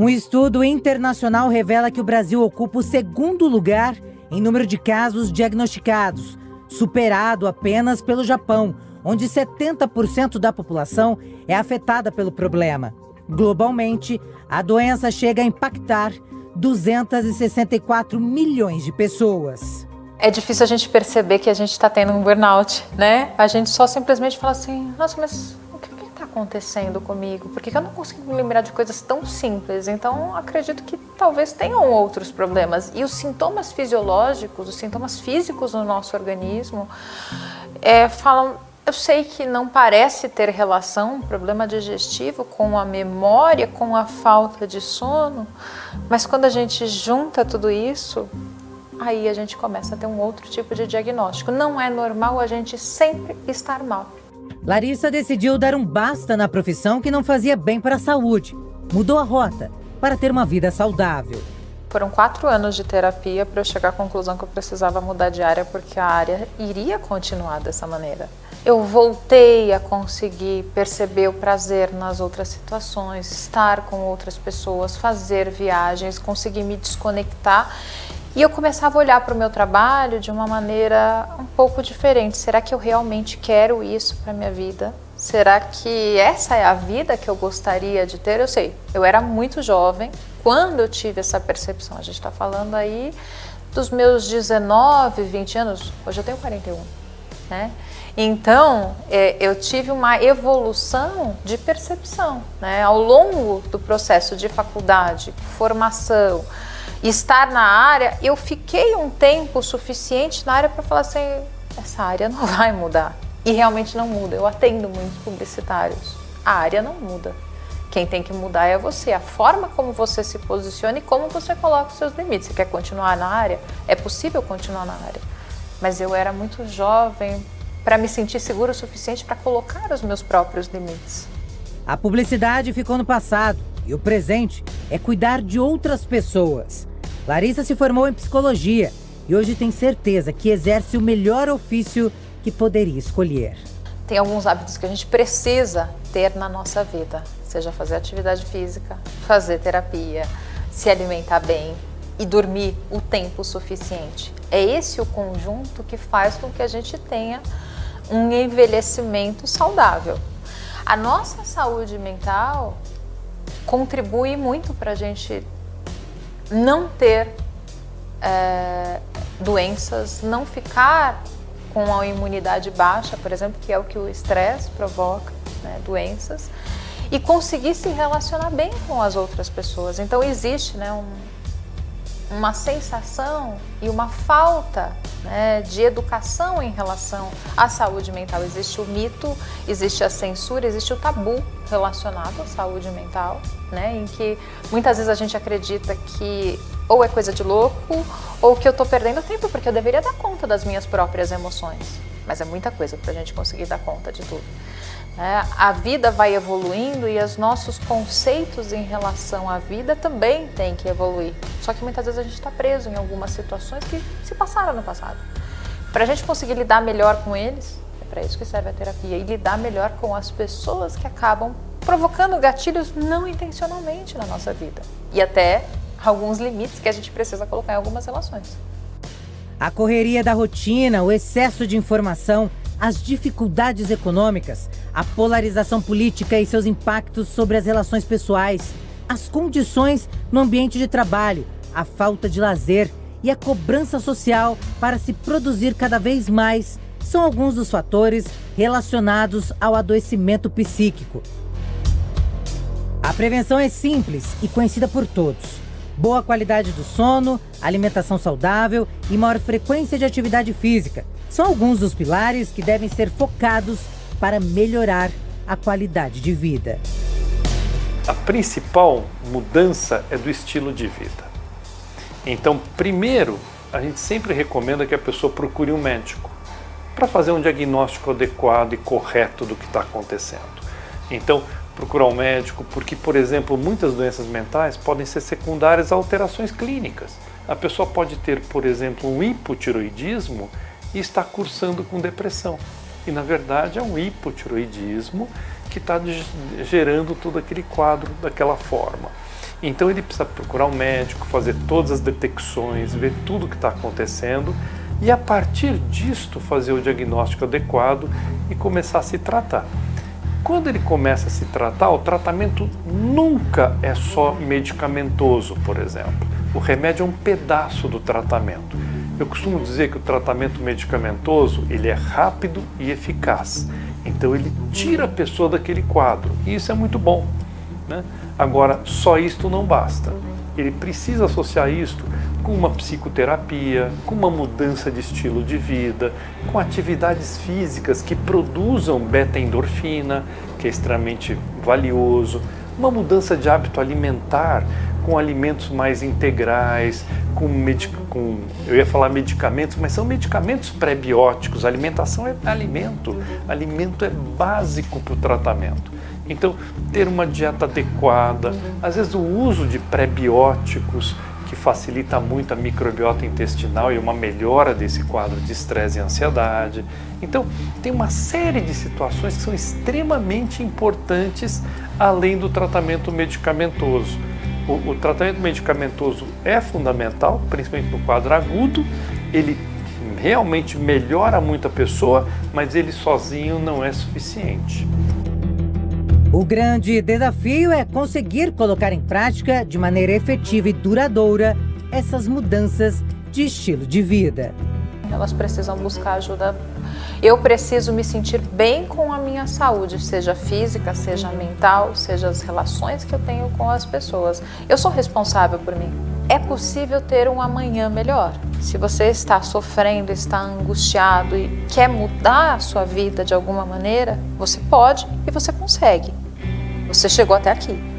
Um estudo internacional revela que o Brasil ocupa o segundo lugar em número de casos diagnosticados, superado apenas pelo Japão, onde 70% da população é afetada pelo problema. Globalmente, a doença chega a impactar 264 milhões de pessoas. É difícil a gente perceber que a gente está tendo um burnout, né? A gente só simplesmente fala assim, nossa, mas o que está acontecendo comigo? Por que eu não consigo me lembrar de coisas tão simples? Então, acredito que talvez tenham outros problemas. E os sintomas fisiológicos, os sintomas físicos no nosso organismo, falam... Eu sei que não parece ter relação, um problema digestivo, com a memória, com a falta de sono, mas quando a gente junta tudo isso, aí a gente começa a ter um outro tipo de diagnóstico. Não é normal a gente sempre estar mal. Larissa decidiu dar um basta na profissão que não fazia bem para a saúde. Mudou a rota para ter uma vida saudável. Foram 4 anos de terapia para eu chegar à conclusão que eu precisava mudar de área, porque a área iria continuar dessa maneira. Eu voltei a conseguir perceber o prazer nas outras situações, estar com outras pessoas, fazer viagens, conseguir me desconectar. E eu começava a olhar para o meu trabalho de uma maneira um pouco diferente. Será que eu realmente quero isso para a minha vida? Será que essa é a vida que eu gostaria de ter? Eu sei, eu era muito jovem quando eu tive essa percepção. A gente está falando aí dos meus 19, 20 anos. Hoje eu tenho 41, né? Então, eu tive uma evolução de percepção, né? Ao longo do processo de faculdade, formação, estar na área, eu fiquei um tempo suficiente na área para falar assim, essa área não vai mudar. E realmente não muda. Eu atendo muitos publicitários. A área não muda. Quem tem que mudar é você. A forma como você se posiciona e como você coloca os seus limites. Você quer continuar na área? É possível continuar na área. Mas eu era muito jovem para me sentir seguro o suficiente para colocar os meus próprios limites. A publicidade ficou no passado e o presente é cuidar de outras pessoas. Larissa se formou em psicologia e hoje tem certeza que exerce o melhor ofício que poderia escolher. Tem alguns hábitos que a gente precisa ter na nossa vida, seja fazer atividade física, fazer terapia, se alimentar bem e dormir o tempo suficiente. É esse o conjunto que faz com que a gente tenha um envelhecimento saudável. A nossa saúde mental contribui muito para a gente não ter doenças, não ficar com a imunidade baixa, por exemplo, que é o que o estresse provoca, né, doenças, e conseguir se relacionar bem com as outras pessoas. Então existe, né, uma sensação e uma falta, né, de educação em relação à saúde mental. Existe o mito, existe a censura, existe o tabu relacionado à saúde mental, né, em que muitas vezes a gente acredita que ou é coisa de louco ou que eu estou perdendo tempo porque eu deveria dar conta das minhas próprias emoções. Mas é muita coisa para a gente conseguir dar conta de tudo. A vida vai evoluindo e os nossos conceitos em relação à vida também têm que evoluir. Só que muitas vezes a gente está preso em algumas situações que se passaram no passado. Para a gente conseguir lidar melhor com eles, é para isso que serve a terapia. E lidar melhor com as pessoas que acabam provocando gatilhos não intencionalmente na nossa vida. E até alguns limites que a gente precisa colocar em algumas relações. A correria da rotina, o excesso de informação, as dificuldades econômicas, a polarização política e seus impactos sobre as relações pessoais, as condições no ambiente de trabalho, a falta de lazer e a cobrança social para se produzir cada vez mais são alguns dos fatores relacionados ao adoecimento psíquico. A prevenção é simples e conhecida por todos. Boa qualidade do sono, alimentação saudável e maior frequência de atividade física são alguns dos pilares que devem ser focados para melhorar a qualidade de vida. A principal mudança é do estilo de vida. Então, primeiro, a gente sempre recomenda que a pessoa procure um médico para fazer um diagnóstico adequado e correto do que está acontecendo. Então, procurar um médico, porque, por exemplo, muitas doenças mentais podem ser secundárias a alterações clínicas. A pessoa pode ter, por exemplo, um hipotiroidismo e está cursando com depressão. E, na verdade, é um hipotiroidismo que está gerando todo aquele quadro daquela forma. Então ele precisa procurar um médico, fazer todas as detecções, ver tudo o que está acontecendo e a partir disto fazer o diagnóstico adequado e começar a se tratar. Quando ele começa a se tratar, o tratamento nunca é só medicamentoso, por exemplo. O remédio é um pedaço do tratamento. Eu costumo dizer que o tratamento medicamentoso ele é rápido e eficaz. Então ele tira a pessoa daquele quadro e isso é muito bom, né? Agora, só isto não basta. Ele precisa associar isto com uma psicoterapia, com uma mudança de estilo de vida, com atividades físicas que produzam beta-endorfina, que é extremamente valioso, uma mudança de hábito alimentar, com alimentos mais integrais, eu ia falar medicamentos, mas são medicamentos pré-bióticos. A alimentação é alimento é básico para o tratamento. Então, ter uma dieta adequada, às vezes o uso de pré-bióticos, que facilita muito a microbiota intestinal e uma melhora desse quadro de estresse e ansiedade. Então, tem uma série de situações que são extremamente importantes além do tratamento medicamentoso. O tratamento medicamentoso é fundamental, principalmente no quadro agudo, ele realmente melhora muito a pessoa, mas ele sozinho não é suficiente. O grande desafio é conseguir colocar em prática, de maneira efetiva e duradoura, essas mudanças de estilo de vida. Elas precisam buscar ajuda. Eu preciso me sentir bem com a minha saúde, seja física, seja mental, seja as relações que eu tenho com as pessoas. Eu sou responsável por mim. É possível ter um amanhã melhor. Se você está sofrendo, está angustiado e quer mudar a sua vida de alguma maneira, você pode e você consegue. Você chegou até aqui.